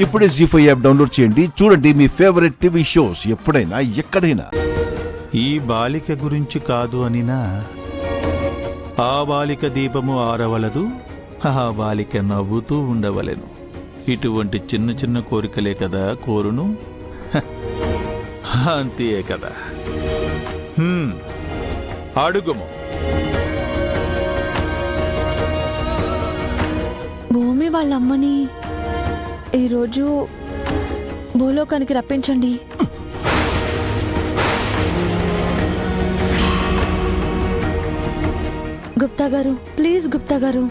ఇప్పుడే జీ5 app download చేయండి. చూడండి మీ ఫేవరెట్ టీవీ షోస్ ఎప్పుడైనా ఎక్కడైనా. ఈ బాలిక గురించి కాదు అనినా, ఆ బాలిక దీపము ఆరవలదు, ఆ బాలిక నవ్వుతూ ఉండవలెను. ఇటువంటి చిన్న చిన్న కోరికలే కదా కోరును. అంతే కదా. అడుగుము. భూమి వాళ్ళ అమ్మని ఈరోజు భూలోకానికి రప్పించండి. గుప్తా గారు, ప్లీజ్ గుప్తా గారు.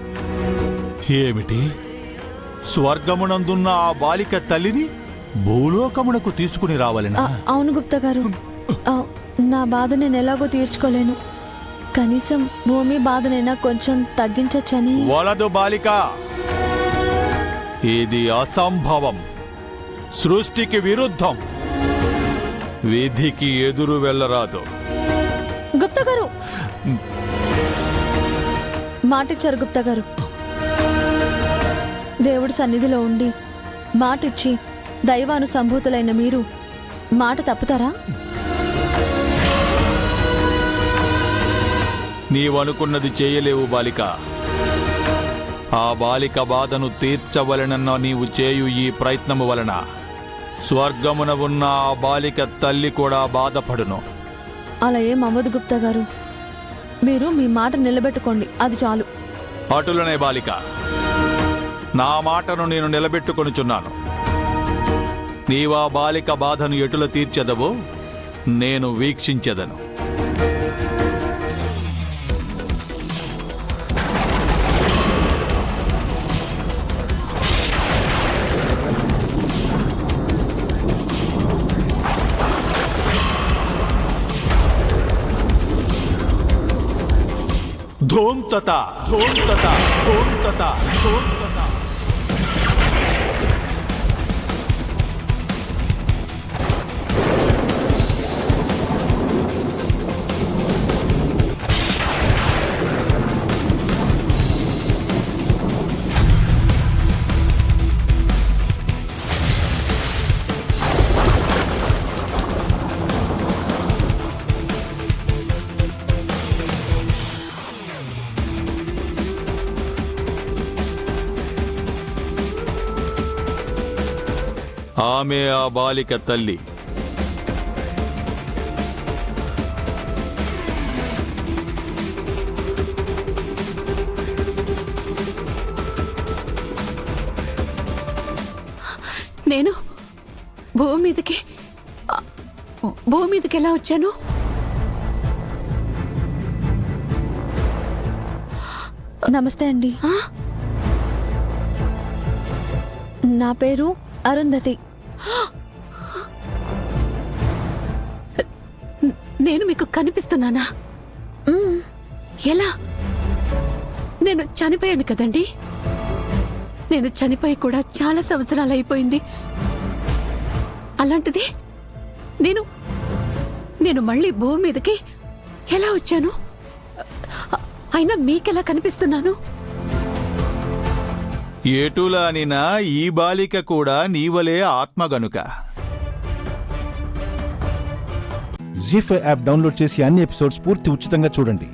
ఏమిటి? స్వర్గమునందున్న ఆ బాలిక తల్లిని భూలోకమునకు తీసుకుని రావాలనా? అవును గుప్తా గారు. నా బాధ నేను ఎలాగో తీర్చుకోలేను. కనీసం భూమి బాధనైనా కొంచెం తగ్గించచ్చని. వలదు బాలిక, ఇది అసంభవం, సృష్టికి విరుద్ధం, విధికి ఎదురు వెళ్ళరాదు. గుప్తా గారు మాటిచ్చారు. గుప్తా గారు, దేవుడి సన్నిధిలో ఉండి మాటిచ్చి దైవానుసంభూతులైన మీరు మాట తప్పుతారా? నీవనుకున్నది చేయలేవు బాలిక. ఆ బాలిక బాధను తీర్చవలెనన్న నీవు చేయు ఈ ప్రయత్నము వలన స్వర్గమున ఉన్న ఆ బాలిక తల్లి కూడా బాధపడును. అలా ఏం అవ్వదు గుప్తా గారు. మీరు మీ మాట నిలబెట్టుకోండి, అది చాలు. అటులనే బాలిక, నా మాటను నేను నిలబెట్టుకొనుచున్నాను. నీవా బాలిక బాధను ఎటుల తీర్చెదవో నేను వీక్షించెదను. ధూంతత ధూంతత ధూంతత ధూంతత. ఆమె ఆ బాలిక తల్లి. నేను భూమి మీదకి ఎలా వచ్చాను? నమస్తే అండి. నా పేరు అరుంధతి. నేను మీకు కనిపిస్తున్నానా? ఎలా? నేను చనిపోయాను కదండి. నేను చనిపోయి కూడా చాలా సంవత్సరాలు అయిపోయింది. అలాంటిది నేను మళ్ళీ భూమి మీదకి ఎలా వచ్చాను? అయినా మీకెలా కనిపిస్తున్నాను? ఎటులానినా ఈ బాలిక కూడా నీవలే ఆత్మ గనుక. జీ5 యాప్ డౌన్లోడ్ చేసి అన్ని ఎపిసోడ్స్ పూర్తి ఉచితంగా చూడండి.